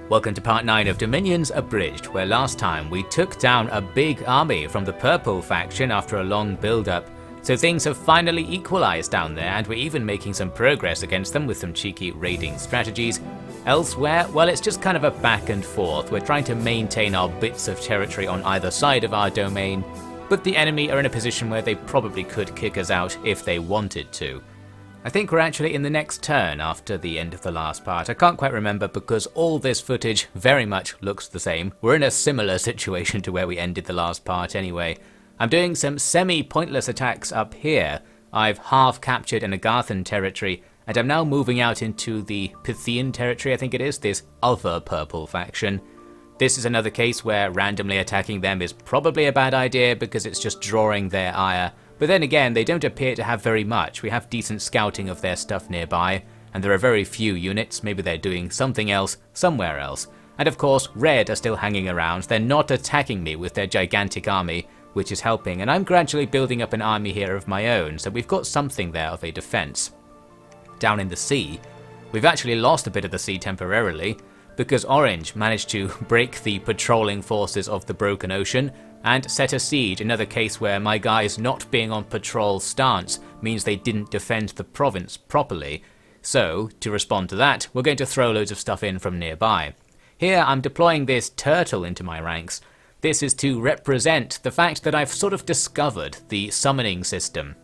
Welcome to part 9 of Dominion's Abridged, where last time we took down a big army from the purple faction after a long build-up. So things have finally equalized down there, and we're even making some progress against them with some cheeky raiding strategies. Elsewhere, well, it's just kind of a back and forth. We're trying to maintain our bits of territory on either side of our domain, but the enemy are in a position where they probably could kick us out if they wanted to. I think we're actually in the next turn after the end of the last part. I can't quite remember because all this footage very much looks the same. We're in a similar situation to where we ended the last part anyway. I'm doing some semi-pointless attacks up here. I've half captured an Agarthan territory, and I'm now moving out into the Pythian territory, I think it is, this other purple faction. This is another case where randomly attacking them is probably a bad idea because it's just drawing their ire. But then again, they don't appear to have very much. We have decent scouting of their stuff nearby, and there are very few units. Maybe they're doing something else somewhere else. And of course, Red are still hanging around. They're not attacking me with their gigantic army, which is helping, and I'm gradually building up an army here of my own, so we've got something there of a defense. Down in the sea, we've actually lost a bit of the sea temporarily, because Orange managed to break the patrolling forces of the Broken Ocean and set a siege, another case where my guys not being on patrol stance means they didn't defend the province properly. So, to respond to that, we're going to throw loads of stuff in from nearby. Here I'm deploying this turtle into my ranks. This is to represent the fact that I've sort of discovered the summoning system.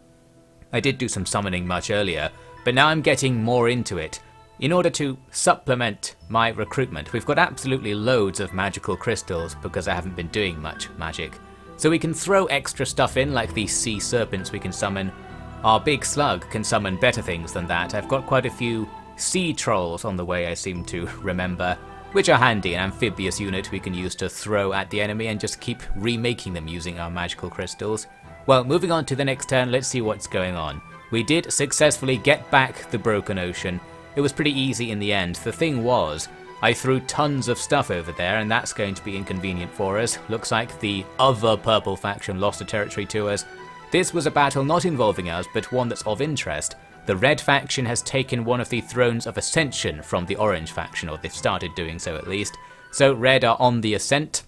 I did do some summoning much earlier, but now I'm getting more into it. In order to supplement my recruitment, we've got absolutely loads of magical crystals because I haven't been doing much magic. So we can throw extra stuff in like these sea serpents we can summon. Our big slug can summon better things than that. I've got quite a few sea trolls on the way, I seem to remember, which are handy, an amphibious unit we can use to throw at the enemy and just keep remaking them using our magical crystals. Well, moving on to the next turn, let's see what's going on. We did successfully get back the Broken Ocean. It was pretty easy in the end. The thing was, I threw tons of stuff over there, and that's going to be inconvenient for us. Looks like the other purple faction lost a territory to us. This was a battle not involving us, but one that's of interest. The red faction has taken one of the thrones of ascension from the orange faction, or they've started doing so at least. So red are on the ascent.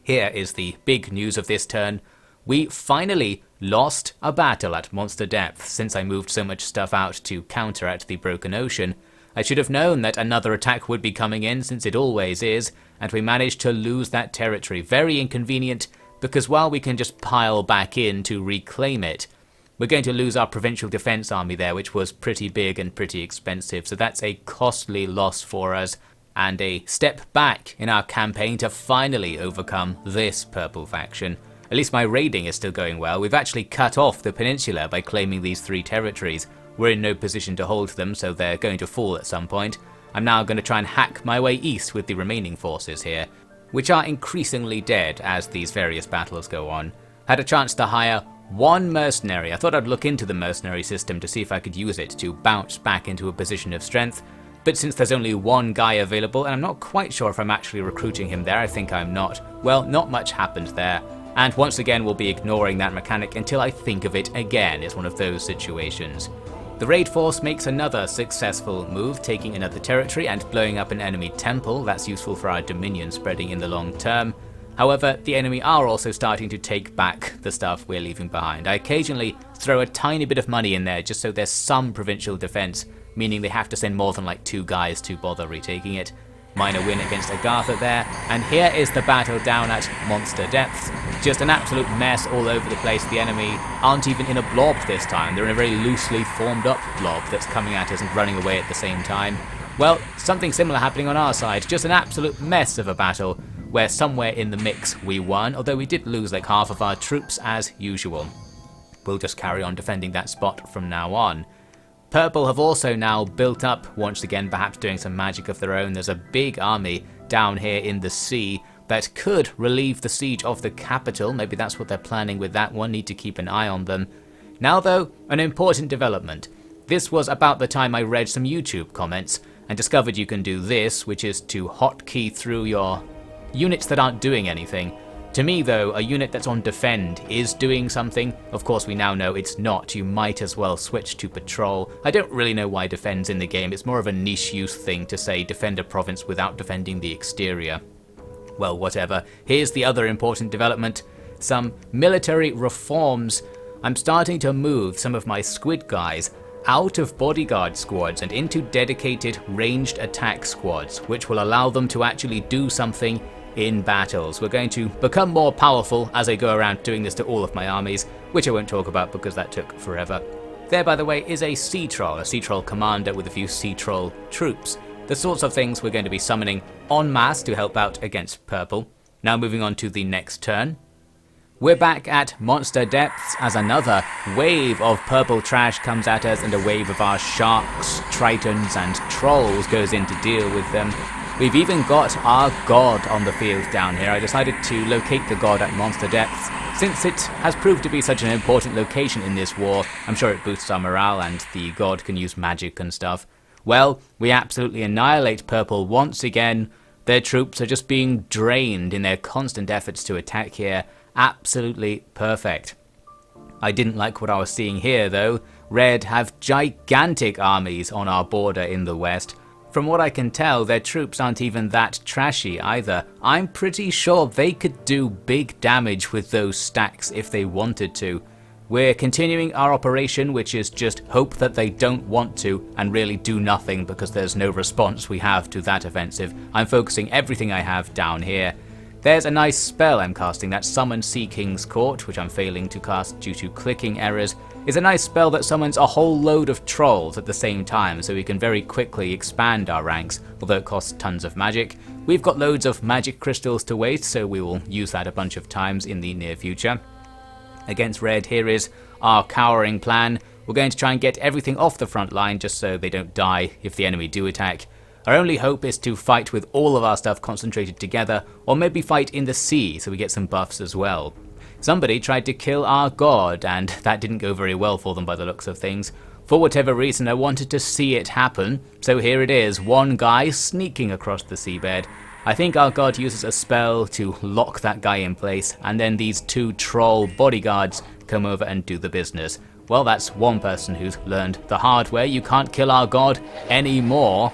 Here is the big news of this turn. We finally lost a battle at Monster Depth since I moved so much stuff out to counteract the Broken Ocean. I should have known that another attack would be coming in, since it always is, and we managed to lose that territory. Very inconvenient, because while we can just pile back in to reclaim it, we're going to lose our provincial defense army there, which was pretty big and pretty expensive, so that's a costly loss for us, and a step back in our campaign to finally overcome this purple faction. At least my raiding is still going well. We've actually cut off the peninsula by claiming these 3 territories. We're in no position to hold them, so they're going to fall at some point. I'm now going to try and hack my way east with the remaining forces here, which are increasingly dead as these various battles go on. Had a chance to hire 1 mercenary. I thought I'd look into the mercenary system to see if I could use it to bounce back into a position of strength, but since there's only 1 guy available, and I'm not quite sure if I'm actually recruiting him there, I think I'm not, well, not much happened there. And once again we'll be ignoring that mechanic until I think of it again. It's one of those situations. The raid force makes another successful move, taking another territory and blowing up an enemy temple. That's useful for our dominion spreading in the long term. However, the enemy are also starting to take back the stuff we're leaving behind. I occasionally throw a tiny bit of money in there just so there's some provincial defense, meaning they have to send more than like 2 guys to bother retaking it. Minor win against Agartha there, and here is the battle down at Monster Depth. Just an absolute mess all over the place. The enemy aren't even in a blob this time. They're in a very loosely formed up blob that's coming at us and running away at the same time. Well, something similar happening on our side. Just an absolute mess of a battle where somewhere in the mix we won, although we did lose like half of our troops as usual. We'll just carry on defending that spot from now on. Purple have also now built up, once again perhaps doing some magic of their own. There's a big army down here in the sea that could relieve the siege of the capital. Maybe that's what they're planning with that one, need to keep an eye on them. Now though, an important development. This was about the time I read some YouTube comments and discovered you can do this, which is to hotkey through your units that aren't doing anything. To me though, a unit that's on defend is doing something. Of course we now know it's not, you might as well switch to patrol. I don't really know why defend's in the game, it's more of a niche use thing to say defend a province without defending the exterior. Well, whatever. Here's the other important development. Some military reforms. I'm starting to move some of my squid guys out of bodyguard squads and into dedicated ranged attack squads, which will allow them to actually do something in battles. We're going to become more powerful as I go around doing this to all of my armies, which I won't talk about because that took forever. There, by the way, is a Sea Troll commander with a few Sea Troll troops. The sorts of things we're going to be summoning en masse to help out against purple. Now moving on to the next turn. We're back at Monster Depths as another wave of purple trash comes at us and a wave of our sharks, tritons and trolls goes in to deal with them. We've even got our god on the field down here. I decided to locate the god at Monster Depths. Since it has proved to be such an important location in this war, I'm sure it boosts our morale and the god can use magic and stuff. Well, we absolutely annihilate purple once again. Their troops are just being drained in their constant efforts to attack here. Absolutely perfect. I didn't like what I was seeing here though. Red have gigantic armies on our border in the west. From what I can tell, their troops aren't even that trashy either. I'm pretty sure they could do big damage with those stacks if they wanted to. We're continuing our operation, which is just hope that they don't want to and really do nothing because there's no response we have to that offensive. I'm focusing everything I have down here. There's a nice spell I'm casting, that Summon Sea King's Court, which I'm failing to cast due to clicking errors, is a nice spell that summons a whole load of trolls at the same time, so we can very quickly expand our ranks, although it costs tons of magic. We've got loads of magic crystals to waste, so we will use that a bunch of times in the near future. Against red, here is our cowering plan. We're going to try and get everything off the front line just so they don't die if the enemy do attack. Our only hope is to fight with all of our stuff concentrated together, or maybe fight in the sea so we get some buffs as well. Somebody tried to kill our god, and that didn't go very well for them by the looks of things. For whatever reason, I wanted to see it happen, so here it is, one guy sneaking across the seabed. I think our god uses a spell to lock that guy in place, and then these two troll bodyguards come over and do the business. Well, that's one person who's learned the hard way. You can't kill our god anymore.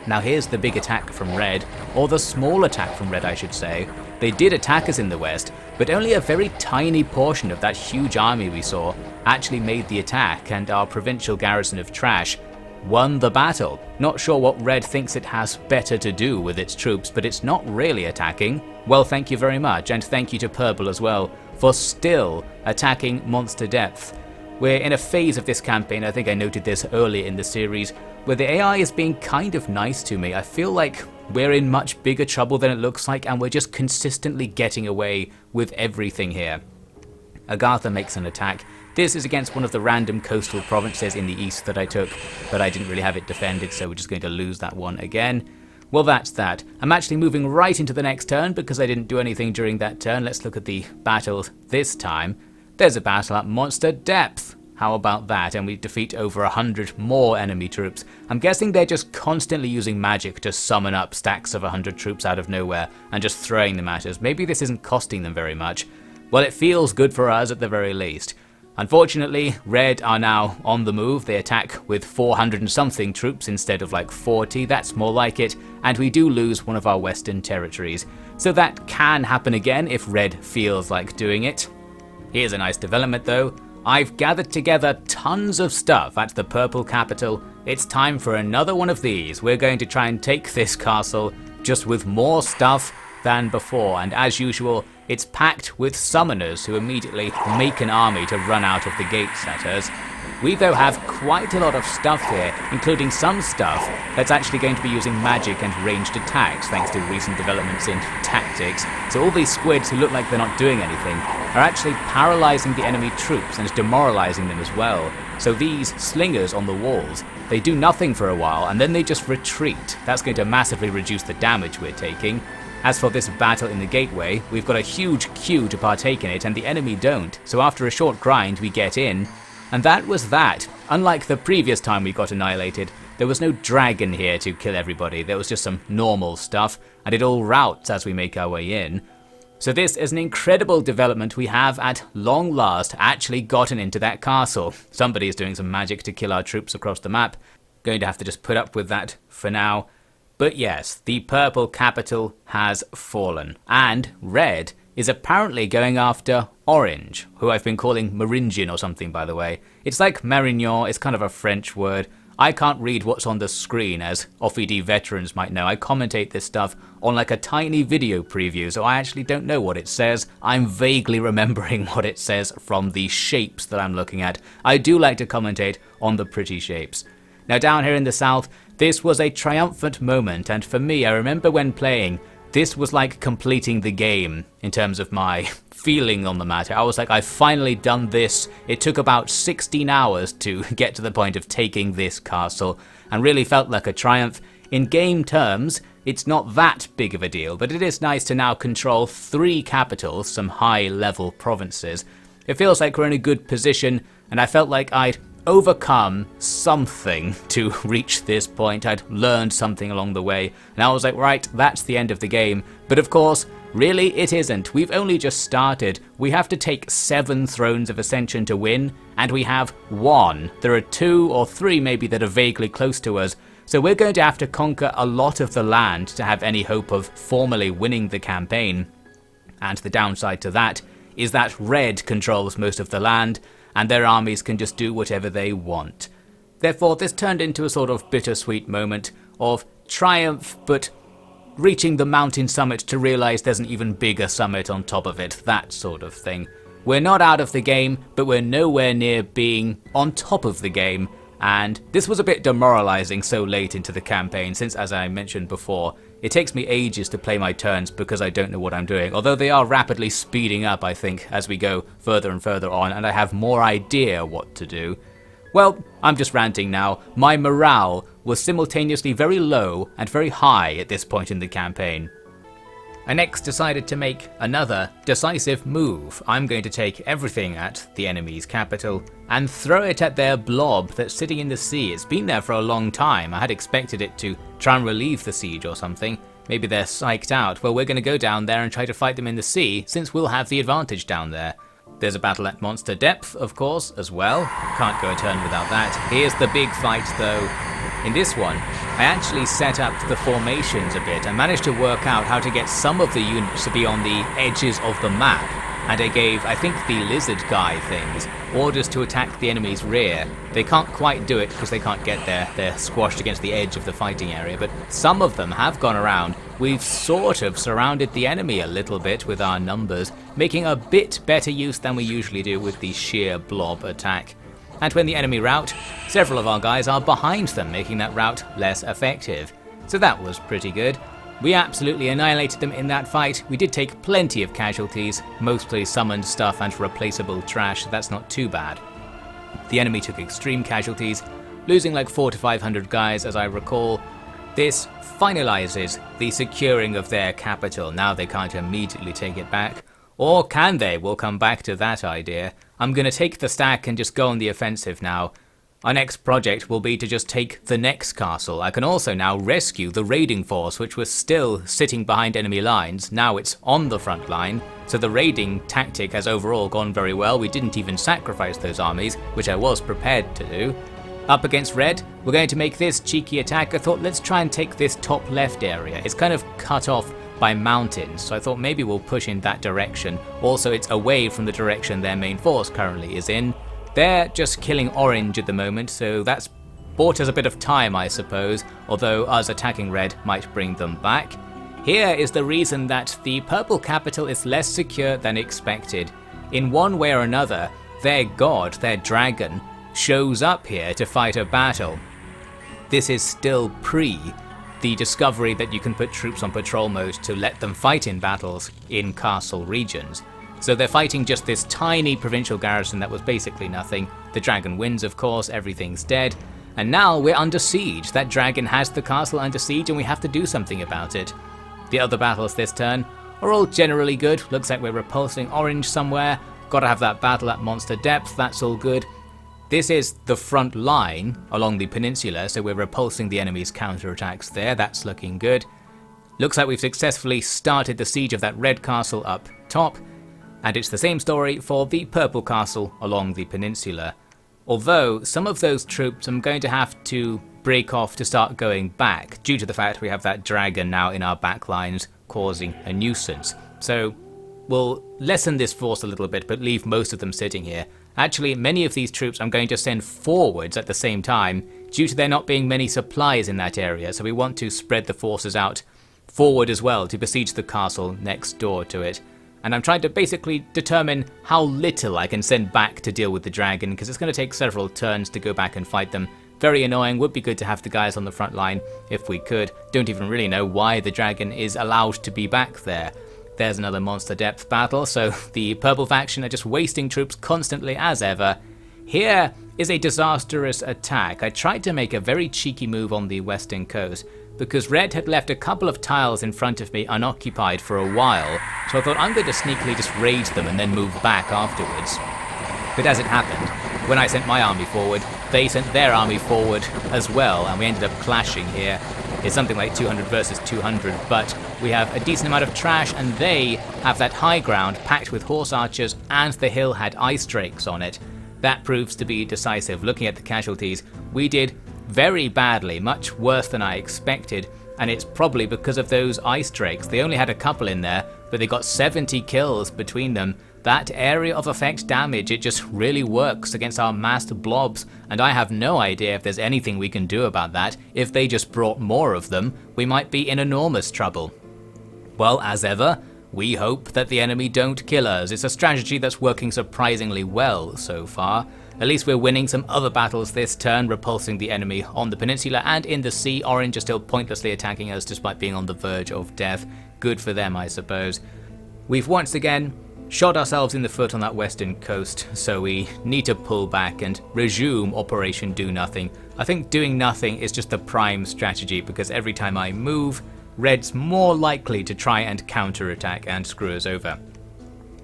Now here's the big attack from red, or the small attack from red I should say. They did attack us in the west, but only a very tiny portion of that huge army we saw actually made the attack, and our provincial garrison of trash won the battle. Not sure what red thinks it has better to do with its troops, but it's not really attacking. Well, thank you very much, and thank you to purple as well for still attacking Monster Depth. We're in a phase of this campaign, I think I noted this earlier in the series, where the AI is being kind of nice to me. I feel like we're in much bigger trouble than it looks like, and we're just consistently getting away with everything here. Agartha makes an attack. This is against one of the random coastal provinces in the east that I took, but I didn't really have it defended, so we're just going to lose that one again. Well, that's that. I'm actually moving right into the next turn because I didn't do anything during that turn. Let's look at the battles this time. There's a battle at Monster Depth. How about that? And we defeat over 100 more enemy troops. I'm guessing they're just constantly using magic to summon up stacks of 100 troops out of nowhere and just throwing them at us. Maybe this isn't costing them very much. Well, it feels good for us at the very least. Unfortunately, red are now on the move. They attack with 400 and something troops instead of like 40. That's more like it. And we do lose one of our western territories. So that can happen again if red feels like doing it. Here's a nice development though. I've gathered together tons of stuff at the purple capital. It's time for another one of these. We're going to try and take this castle just with more stuff than before, and as usual, it's packed with summoners who immediately make an army to run out of the gates at us. We though have quite a lot of stuff here, including some stuff that's actually going to be using magic and ranged attacks thanks to recent developments in tactics. So all these squids who look like they're not doing anything are actually paralyzing the enemy troops and demoralizing them as well. So these slingers on the walls, they do nothing for a while and then they just retreat. That's going to massively reduce the damage we're taking. As for this battle in the gateway, we've got a huge queue to partake in it and the enemy don't. So after a short grind we get in. And that was that. Unlike the previous time we got annihilated, there was no dragon here to kill everybody. There was just some normal stuff, and it all routes as we make our way in. So this is an incredible development. We have at long last actually gotten into that castle. Somebody is doing some magic to kill our troops across the map. Going to have to just put up with that for now. But yes, the purple capital has fallen. And red is apparently going after orange, who I've been calling Maringian or something, by the way. It's like Marignan, it's kind of a French word. I can't read what's on the screen, as OFID veterans might know. I commentate this stuff on like a tiny video preview, so I actually don't know what it says. I'm vaguely remembering what it says from the shapes that I'm looking at. I do like to commentate on the pretty shapes. Now down here in the south, this was a triumphant moment, and for me, I remember when playing, this was like completing the game in terms of my feeling on the matter. I was like, I've finally done this. It took about 16 hours to get to the point of taking this castle, and really felt like a triumph. In game terms, it's not that big of a deal, but it is nice to now control 3 capitals, some high-level provinces. It feels like we're in a good position, and I felt like I'd overcome something to reach this point. I'd learned something along the way, and I was like, right, that's the end of the game. But of course, really it isn't. We've only just started. We have to take 7 Thrones of Ascension to win, and we have 1. There are 2 or 3 maybe that are vaguely close to us, so we're going to have to conquer a lot of the land to have any hope of formally winning the campaign. And the downside to that is that red controls most of the land, and their armies can just do whatever they want. Therefore, this turned into a sort of bittersweet moment of triumph, but reaching the mountain summit to realise there's an even bigger summit on top of it, that sort of thing. We're not out of the game, but we're nowhere near being on top of the game, and this was a bit demoralising so late into the campaign, since, as I mentioned before, it takes me ages to play my turns because I don't know what I'm doing, although they are rapidly speeding up, I think, as we go further and further on, and I have more idea what to do. Well, I'm just ranting now. My morale was simultaneously very low and very high at this point in the campaign. I next decided to make another decisive move. I'm going to take everything at the enemy's capital and throw it at their blob that's sitting in the sea. It's been there for a long time. I had expected it to try and relieve the siege or something. Maybe they're psyched out. Well, we're going to go down there and try to fight them in the sea, since we'll have the advantage down there. There's a battle at monster depth, of course, as well. Can't go a turn without that. Here's the big fight, though. In this one, I actually set up the formations a bit. I managed to work out how to get some of the units to be on the edges of the map, and I gave, I think, the lizard guy things orders to attack the enemy's rear. They can't quite do it because they can't get there. They're squashed against the edge of the fighting area, but some of them have gone around. We've sort of surrounded the enemy a little bit with our numbers, making a bit better use than we usually do with the sheer blob attack. And when the enemy rout, several of our guys are behind them, making that rout less effective. So that was pretty good. We absolutely annihilated them in that fight. We did take plenty of casualties, mostly summoned stuff and replaceable trash, so that's not too bad. The enemy took extreme casualties, losing like 400 to 500 guys as I recall. This finalizes the securing of their capital. Now they can't immediately take it back. Or can they? We'll come back to that idea. I'm going to take the stack and just go on the offensive now. Our next project will be to just take the next castle. I can also now rescue the raiding force, which was still sitting behind enemy lines. Now it's on the front line, so the raiding tactic has overall gone very well. We didn't even sacrifice those armies, which I was prepared to do. Up against red, we're going to make this cheeky attack. I thought, let's try and take this top left area. It's kind of cut off by mountains, so I thought maybe we'll push in that direction. Also, it's away from the direction their main force currently is in. They're just killing orange at the moment, so that's bought us a bit of time, I suppose, although us attacking red might bring them back. Here is the reason that the purple capital is less secure than expected. In one way or another, their god, their dragon, shows up here to fight a battle. This is still pre the discovery that you can put troops on patrol mode to let them fight in battles in castle regions. So they're fighting just this tiny provincial garrison that was basically nothing. The dragon wins, of course, everything's dead. And now we're under siege. That dragon has the castle under siege and we have to do something about it. The other battles this turn are all generally good. Looks like we're repulsing orange somewhere. Gotta have that battle at monster depth, that's all good. This is the front line along the peninsula, so we're repulsing the enemy's counterattacks there. That's looking good. Looks like we've successfully started the siege of that red castle up top, and it's the same story for the purple castle along the peninsula. Although some of those troops I'm going to have to break off to start going back, due to the fact we have that dragon now in our backlines causing a nuisance. So we'll lessen this force a little bit, but leave most of them sitting here. Actually, many of these troops I'm going to send forwards at the same time, due to there not being many supplies in that area, so we want to spread the forces out forward as well to besiege the castle next door to it. And I'm trying to basically determine how little I can send back to deal with the dragon, because it's going to take several turns to go back and fight them. Very annoying, would be good to have the guys on the front line if we could. Don't even really know why the dragon is allowed to be back there. There's another monster depth battle, so the purple faction are just wasting troops constantly as ever. Here is a disastrous attack. I tried to make a very cheeky move on the western coast, because red had left a couple of tiles in front of me unoccupied for a while, so I thought I'm going to sneakily just raid them and then move back afterwards. But as it happened, when I sent my army forward, they sent their army forward as well, and we ended up clashing here. It's something like 200 versus 200, but we have a decent amount of trash, and they have that high ground packed with horse archers, and the hill had ice drakes on it. That proves to be decisive. Looking at the casualties, we did very badly, much worse than I expected, and it's probably because of those ice drakes. They only had a couple in there, but they got 70 kills between them. That area of effect damage, it just really works against our massed blobs, and I have no idea if there's anything we can do about that. If they just brought more of them, we might be in enormous trouble. Well, as ever, we hope that the enemy don't kill us. It's a strategy that's working surprisingly well so far. At least we're winning some other battles this turn, repulsing the enemy on the peninsula and in the sea. Orange are still pointlessly attacking us despite being on the verge of death. Good for them, I suppose. We've once again shot ourselves in the foot on that western coast, so we need to pull back and resume Operation Do Nothing. I think doing nothing is just the prime strategy, because every time I move, red's more likely to try and counterattack and screw us over.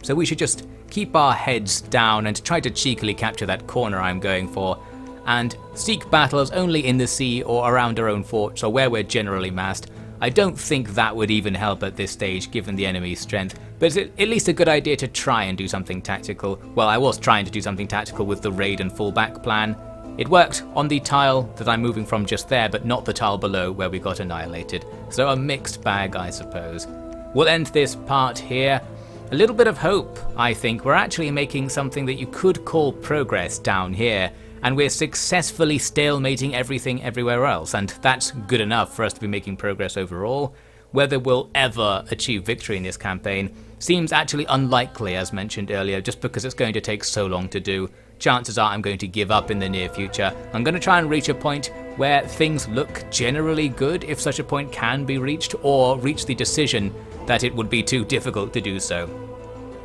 So we should just keep our heads down and try to cheekily capture that corner I'm going for, and seek battles only in the sea or around our own forts or where we're generally massed. I don't think that would even help at this stage given the enemy's strength, but it's at least a good idea to try and do something tactical. Well, I was trying to do something tactical with the raid and fullback plan. It worked on the tile that I'm moving from just there, but not the tile below where we got annihilated. So a mixed bag, I suppose. We'll end this part here. A little bit of hope, I think. We're actually making something that you could call progress down here, and we're successfully stalemating everything everywhere else, and that's good enough for us to be making progress overall. Whether we'll ever achieve victory in this campaign seems actually unlikely, as mentioned earlier, just because it's going to take so long to do. Chances are I'm going to give up in the near future. I'm going to try and reach a point where things look generally good, if such a point can be reached, or reach the decision that it would be too difficult to do so.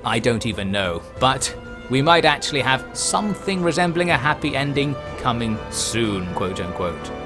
I don't even know, but we might actually have something resembling a happy ending coming soon, quote unquote.